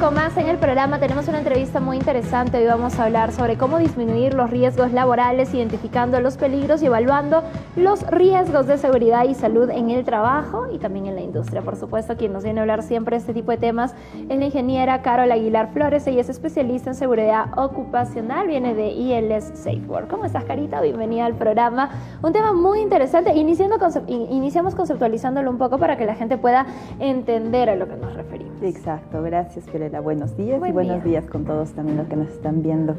con más en el programa. Tenemos una entrevista muy interesante. Hoy vamos a hablar sobre cómo disminuir los riesgos laborales, identificando los peligros y evaluando los riesgos de seguridad y salud en el trabajo y también en la industria. Por supuesto, quien nos viene a hablar siempre de este tipo de temas es la ingeniera Carol Aguilar Flores. Ella es especialista en seguridad ocupacional, viene de ILS SafeWork. ¿Cómo estás, Carita? Bienvenida al programa. Un tema muy interesante. Iniciamos conceptualizándolo un poco para que la gente pueda entender a lo que nos referimos. Exacto, gracias, Fiorella. Buenos días y buenos días con todos también los que nos están viendo.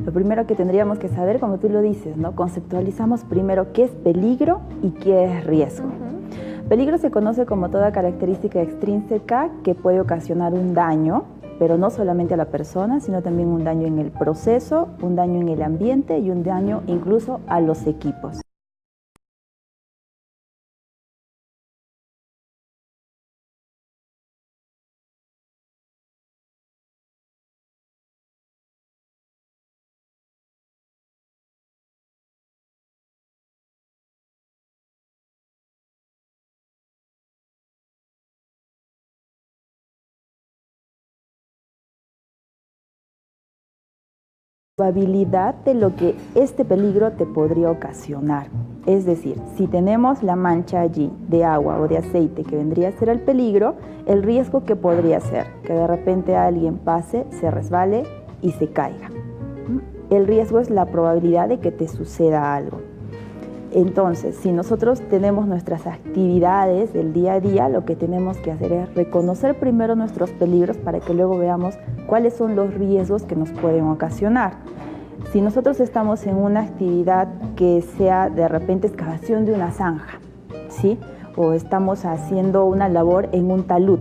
Lo primero que tendríamos que saber, como tú lo dices, ¿no? Conceptualizamos primero qué es peligro y qué es riesgo. Peligro se conoce como toda característica extrínseca que puede ocasionar un daño, pero no solamente a la persona, sino también un daño en el proceso, un daño en el ambiente y un daño incluso a los equipos. Probabilidad de lo que este peligro te podría ocasionar. Es decir, si tenemos la mancha allí de agua o de aceite que vendría a ser el peligro, el riesgo que podría ser que de repente alguien pase, se resbale y se caiga. El riesgo es la probabilidad de que te suceda algo. Entonces, si nosotros tenemos nuestras actividades del día a día, lo que tenemos que hacer es reconocer primero nuestros peligros para que luego veamos cuáles son los riesgos que nos pueden ocasionar. Si nosotros estamos en una actividad que sea de repente excavación de una zanja, ¿sí? O estamos haciendo una labor en un talud,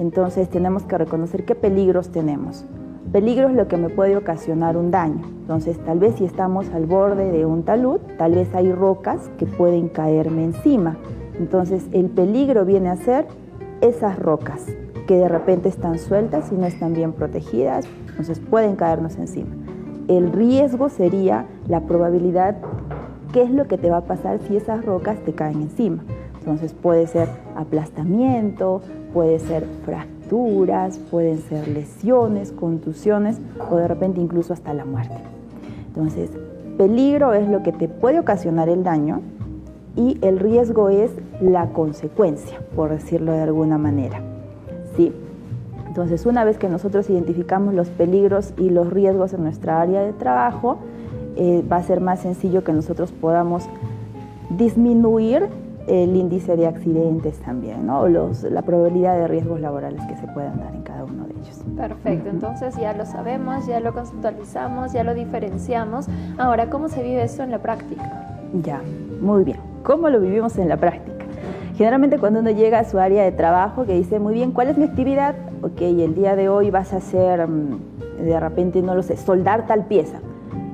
entonces tenemos que reconocer qué peligros tenemos. Peligro es lo que me puede ocasionar un daño. Entonces, tal vez si estamos al borde de un talud, tal vez hay rocas que pueden caerme encima. Entonces, el peligro viene a ser esas rocas que de repente están sueltas y no están bien protegidas, entonces pueden caernos encima. El riesgo sería la probabilidad, qué es lo que te va a pasar si esas rocas te caen encima. Entonces, puede ser aplastamiento, puede ser fracturas, pueden ser lesiones, contusiones o de repente incluso hasta la muerte. Entonces, peligro es lo que te puede ocasionar el daño y el riesgo es la consecuencia, por decirlo de alguna manera. ¿Sí? Entonces, una vez que nosotros identificamos los peligros y los riesgos en nuestra área de trabajo, va a ser más sencillo que nosotros podamos disminuir el índice de accidentes también, ¿no? O la probabilidad de riesgos laborales que se puedan dar en cada uno de ellos. Perfecto, entonces ya lo sabemos, ya lo conceptualizamos, ya lo diferenciamos. Ahora, ¿cómo se vive esto en la práctica? Ya, muy bien. ¿Cómo lo vivimos en la práctica? Generalmente cuando uno llega a su área de trabajo que dice, muy bien, ¿cuál es mi actividad? Ok, el día de hoy vas a hacer, de repente, no lo sé, soldar tal pieza.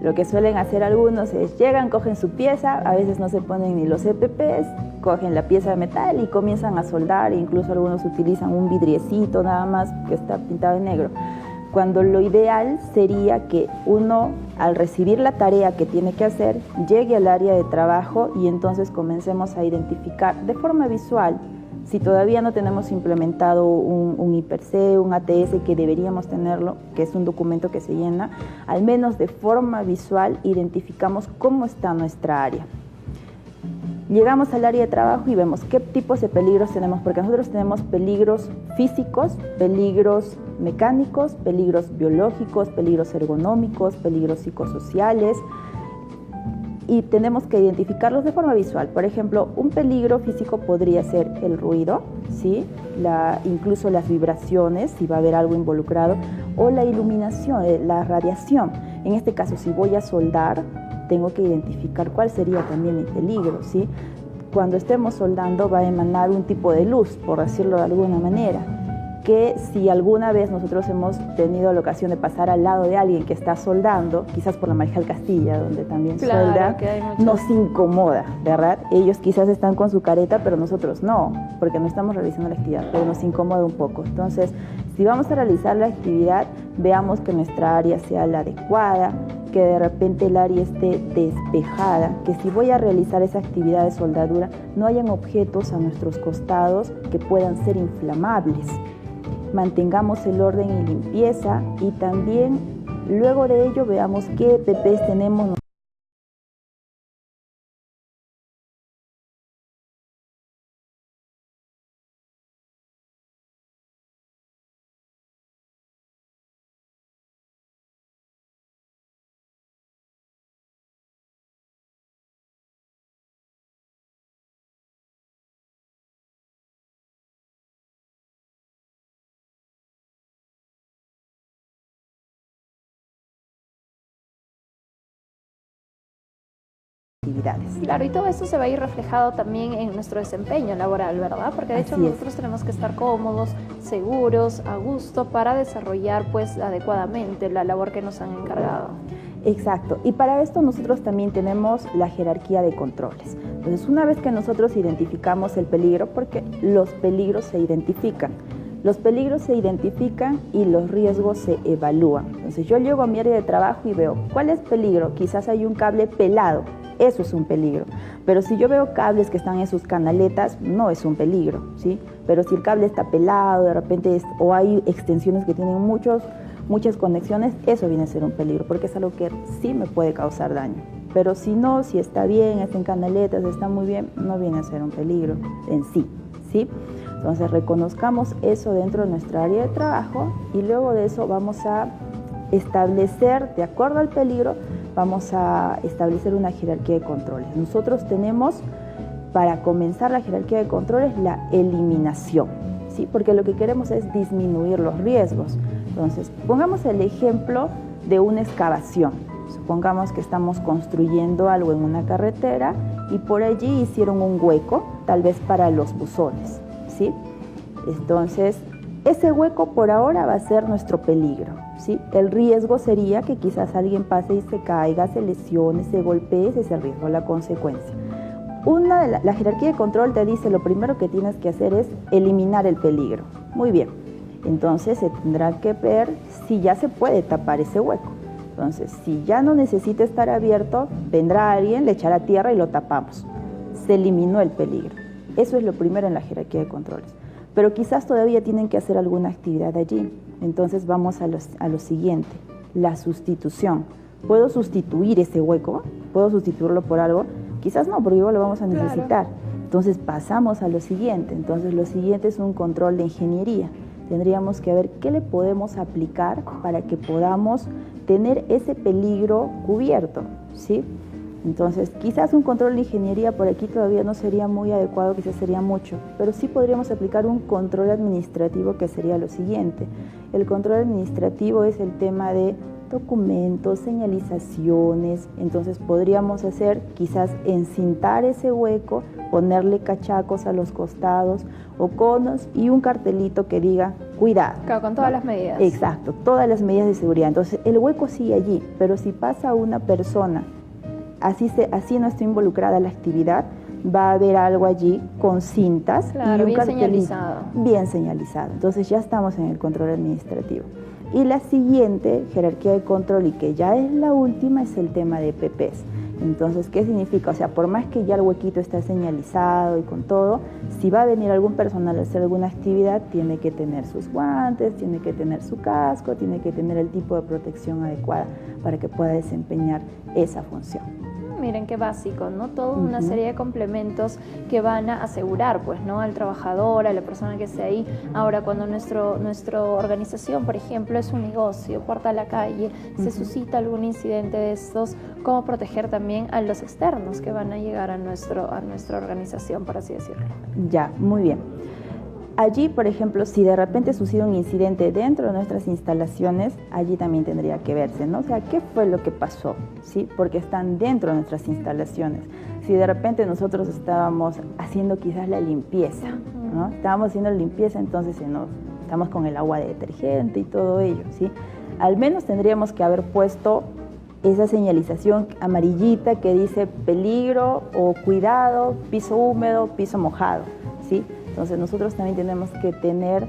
Lo que suelen hacer algunos es llegan, cogen su pieza, a veces no se ponen ni los EPPs, cogen la pieza de metal y comienzan a soldar, incluso algunos utilizan un vidriecito nada más que está pintado en negro. Cuando lo ideal sería que uno, al recibir la tarea que tiene que hacer, llegue al área de trabajo y entonces comencemos a identificar de forma visual. Si todavía no tenemos implementado un IPRC, un ATS, que deberíamos tenerlo, que es un documento que se llena, al menos de forma visual identificamos cómo está nuestra área. Llegamos al área de trabajo y vemos qué tipos de peligros tenemos, porque nosotros tenemos peligros físicos, peligros mecánicos, peligros biológicos, peligros ergonómicos, peligros psicosociales, y tenemos que identificarlos de forma visual. Por ejemplo, un peligro físico podría ser el ruido, ¿sí? Incluso las vibraciones, si va a haber algo involucrado, o la iluminación, la radiación. En este caso, si voy a soldar, tengo que identificar cuál sería también mi peligro, ¿sí? Cuando estemos soldando va a emanar un tipo de luz, por decirlo de alguna manera, que si alguna vez nosotros hemos tenido la ocasión de pasar al lado de alguien que está soldando, quizás por la Marginal Castilla, donde también solda, nos incomoda, ¿verdad? Ellos quizás están con su careta, pero nosotros no, porque no estamos realizando la actividad, pero nos incomoda un poco. Entonces, si vamos a realizar la actividad, veamos que nuestra área sea la adecuada, que de repente el área esté despejada, que si voy a realizar esa actividad de soldadura, no hayan objetos a nuestros costados que puedan ser inflamables. mantengamos el orden y limpieza y también luego de ello veamos qué EPPs tenemos. Actividades. Claro, y todo eso se va a ir reflejado también en nuestro desempeño laboral, ¿verdad? Porque de hecho nosotros tenemos que estar cómodos, seguros, a gusto para desarrollar pues adecuadamente la labor que nos han encargado. Exacto, y para esto nosotros también tenemos la jerarquía de controles. Entonces, una vez que nosotros identificamos el peligro, porque los peligros se identifican, y los riesgos se evalúan. Entonces, yo llego a mi área de trabajo y veo, ¿cuál es peligro? Quizás hay un cable pelado, eso es un peligro. Pero si yo veo cables que están en sus canaletas, no es un peligro, ¿sí? Pero si el cable está pelado, de repente, o hay extensiones que tienen muchas conexiones, eso viene a ser un peligro, porque es algo que sí me puede causar daño. Pero si no, si está bien, está en canaletas, está muy bien, no viene a ser un peligro en sí, ¿sí? Entonces reconozcamos eso dentro de nuestra área de trabajo y luego de eso vamos a establecer, de acuerdo al peligro, vamos a establecer una jerarquía de controles. Nosotros tenemos, para comenzar la jerarquía de controles, la eliminación, ¿sí? Porque lo que queremos es disminuir los riesgos. Entonces, pongamos el ejemplo de una excavación. Supongamos que estamos construyendo algo en una carretera y por allí hicieron un hueco, tal vez para los buzones, ¿sí? Entonces, ese hueco por ahora va a ser nuestro peligro, ¿sí? El riesgo sería que quizás alguien pase y se caiga, se lesione, se golpee, ese es el riesgo, la consecuencia. La jerarquía de control te dice lo primero que tienes que hacer es eliminar el peligro. Muy bien, entonces se tendrá que ver si ya se puede tapar ese hueco. Entonces, si ya no necesita estar abierto, vendrá alguien, le echará tierra y lo tapamos. Se eliminó el peligro. Eso es lo primero en la jerarquía de controles. Pero quizás todavía tienen que hacer alguna actividad allí. Entonces vamos a lo siguiente, la sustitución. ¿Puedo sustituir ese hueco? ¿Puedo sustituirlo por algo? Quizás no, porque igual lo vamos a necesitar. Claro. Entonces pasamos a lo siguiente. Entonces lo siguiente es un control de ingeniería. Tendríamos que ver qué le podemos aplicar para que podamos tener ese peligro cubierto, ¿sí? Entonces, quizás un control de ingeniería por aquí todavía no sería muy adecuado, quizás sería mucho, pero sí podríamos aplicar un control administrativo que sería lo siguiente. El control administrativo es el tema de documentos, señalizaciones, entonces podríamos hacer quizás encintar ese hueco, ponerle cachacos a los costados o conos y un cartelito que diga cuidado. Claro, con todas las medidas. Exacto, todas las medidas de seguridad. Entonces el hueco sigue allí, pero si pasa una persona, así no está involucrada la actividad, va a haber algo allí con cintas, claro, y un cartelito señalizado. Bien señalizado. Entonces ya estamos en el control administrativo. Y la siguiente jerarquía de control, y que ya es la última, es el tema de EPPs. Entonces, ¿qué significa? O sea, por más que ya el huequito está señalizado y con todo, si va a venir algún personal a hacer alguna actividad, tiene que tener sus guantes, tiene que tener su casco, tiene que tener el tipo de protección adecuada para que pueda desempeñar esa función. Miren qué básico, ¿no? Toda una serie de complementos que van a asegurar, pues, ¿no? Al trabajador, a la persona que esté ahí. Ahora, cuando nuestra organización, por ejemplo, es un negocio, porta a la calle, se suscita algún incidente de estos, ¿cómo proteger también a los externos que van a llegar a nuestra organización, por así decirlo? Ya, muy bien. Allí, por ejemplo, si de repente sucede un incidente dentro de nuestras instalaciones, allí también tendría que verse, ¿no? O sea, ¿qué fue lo que pasó? ¿Sí? Porque están dentro de nuestras instalaciones. Si de repente nosotros estábamos haciendo quizás la limpieza, ¿no? Estábamos haciendo la limpieza, entonces estamos con el agua de detergente y todo ello, ¿sí? Al menos tendríamos que haber puesto esa señalización amarillita que dice peligro o cuidado, piso húmedo, piso mojado, ¿sí? Entonces nosotros también tenemos que tener,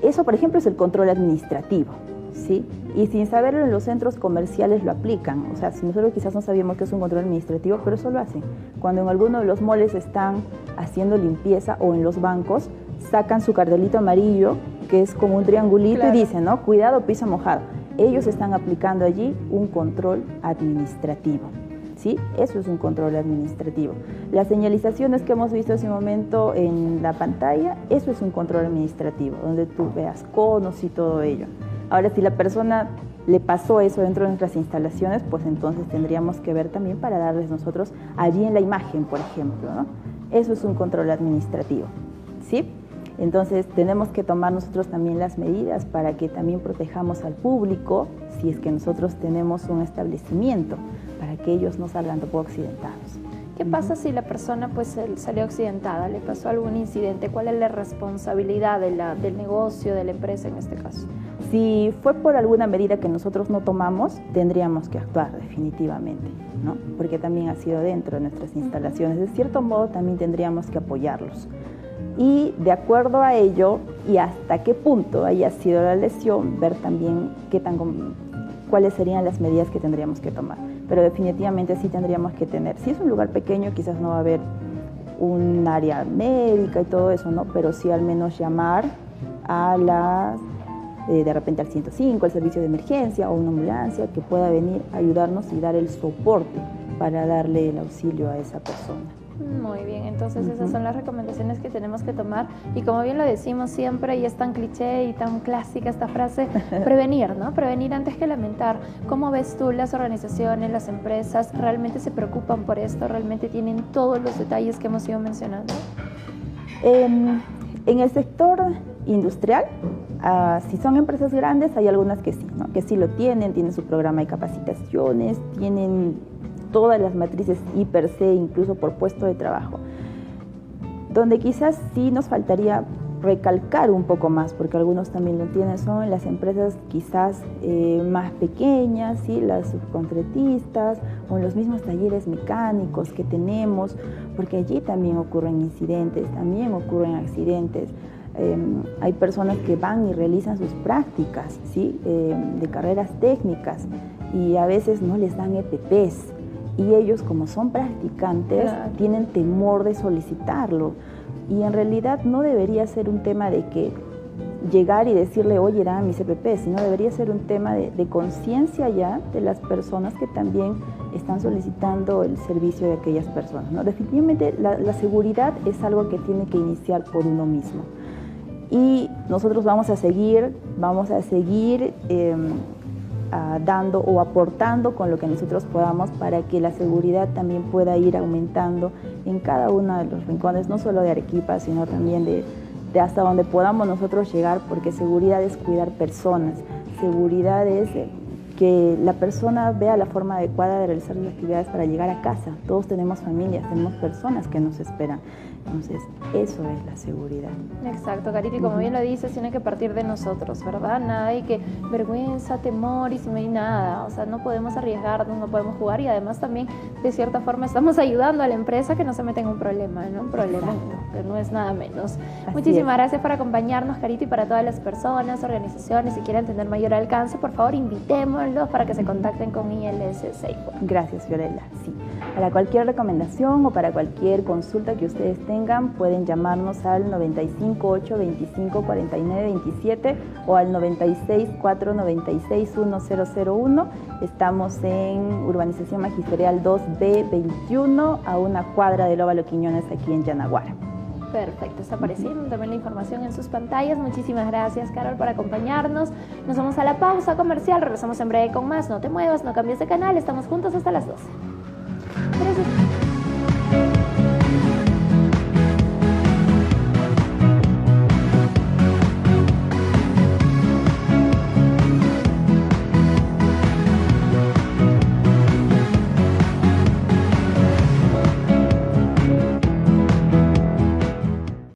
eso por ejemplo es el control administrativo, ¿sí? Y sin saberlo en los centros comerciales lo aplican, o sea, si nosotros quizás no sabíamos que es un control administrativo, pero eso lo hacen. Cuando en alguno de los moles están haciendo limpieza o en los bancos, sacan su cartelito amarillo que es como un triangulito, claro. y dice, ¿no? Cuidado, piso mojado. Ellos están aplicando allí un control administrativo. ¿Sí? Eso es un control administrativo. Las señalizaciones que hemos visto hace un momento en la pantalla, eso es un control administrativo, donde tú veas conos y todo ello. Ahora, si la persona le pasó eso dentro de nuestras instalaciones, pues entonces tendríamos que ver también para darles nosotros allí en la imagen, por ejemplo, ¿no? Eso es un control administrativo, ¿sí? Entonces tenemos que tomar nosotros también las medidas para que también protejamos al público si es que nosotros tenemos un establecimiento, para que ellos no salgan tampoco accidentados. ¿Qué pasa si la persona pues salió accidentada, le pasó algún incidente? ¿Cuál es la responsabilidad del negocio, de la empresa en este caso? Si fue por alguna medida que nosotros no tomamos, tendríamos que actuar definitivamente, ¿no? Porque también ha sido dentro de nuestras instalaciones. De cierto modo también tendríamos que apoyarlos. Y de acuerdo a ello y hasta qué punto haya sido la lesión, ver también cuáles serían las medidas que tendríamos que tomar. Pero definitivamente sí tendríamos que tener, si es un lugar pequeño quizás no va a haber un área médica y todo eso, ¿no? Pero sí al menos llamar a de repente al 105, al servicio de emergencia o una ambulancia que pueda venir a ayudarnos y dar el soporte para darle el auxilio a esa persona. Muy bien, entonces esas son las recomendaciones que tenemos que tomar y como bien lo decimos siempre y es tan cliché y tan clásica esta frase, prevenir, ¿no? Prevenir antes que lamentar. ¿Cómo ves tú las organizaciones, las empresas realmente se preocupan por esto? ¿Realmente tienen todos los detalles que hemos ido mencionando? En el sector industrial, si son empresas grandes, hay algunas que sí, ¿no? Que sí lo tienen su programa de capacitaciones, tienen todas las matrices I per se, incluso por puesto de trabajo. Donde quizás sí nos faltaría recalcar un poco más, porque algunos también lo tienen, son las empresas quizás más pequeñas, ¿sí? Las subcontratistas o los mismos talleres mecánicos que tenemos, porque allí también ocurren incidentes, también ocurren accidentes. Hay personas que van y realizan sus prácticas, ¿sí? De carreras técnicas y a veces no les dan EPPs. Y ellos, como son practicantes, claro, tienen temor de solicitarlo. Y en realidad no debería ser un tema de que llegar y decirle, oye, dame mis EPP, sino debería ser un tema de conciencia ya de las personas que también están solicitando el servicio de aquellas personas, ¿no? Definitivamente la seguridad es algo que tiene que iniciar por uno mismo. Y nosotros vamos a seguir dando o aportando con lo que nosotros podamos para que la seguridad también pueda ir aumentando en cada uno de los rincones, no solo de Arequipa, sino también de hasta donde podamos nosotros llegar, porque seguridad es cuidar personas, seguridad es que la persona vea la forma adecuada de realizar sus actividades para llegar a casa. Todos tenemos familias, tenemos personas que nos esperan. Entonces, eso es la seguridad. Exacto, Carito, y como bien lo dices, tiene que partir de nosotros, ¿verdad? Nada de que vergüenza, temor y si no hay nada. O sea, no podemos arriesgarnos, no podemos jugar y además también, de cierta forma, estamos ayudando a la empresa que no se meta en un problema, ¿no? Un problema que no es nada menos. Muchísimas gracias por acompañarnos, Carito, y para todas las personas, organizaciones, si quieren tener mayor alcance, por favor, invitémoslos para que se contacten con ILS SafeWork. Gracias, Fiorella. Sí. Para cualquier recomendación o para cualquier consulta que ustedes tengan, pueden llamarnos al 958 25 49 27 o al 96 496 1001. Estamos en Urbanización Magisterial 2B21, a una cuadra del Óvalo Quiñones, aquí en Yanaguara. Perfecto, está apareciendo también la información en sus pantallas. Muchísimas gracias, Carol, por acompañarnos. Nos vamos a la pausa comercial, regresamos en breve con más. No te muevas, no cambies de canal, estamos juntos hasta las 12. Gracias.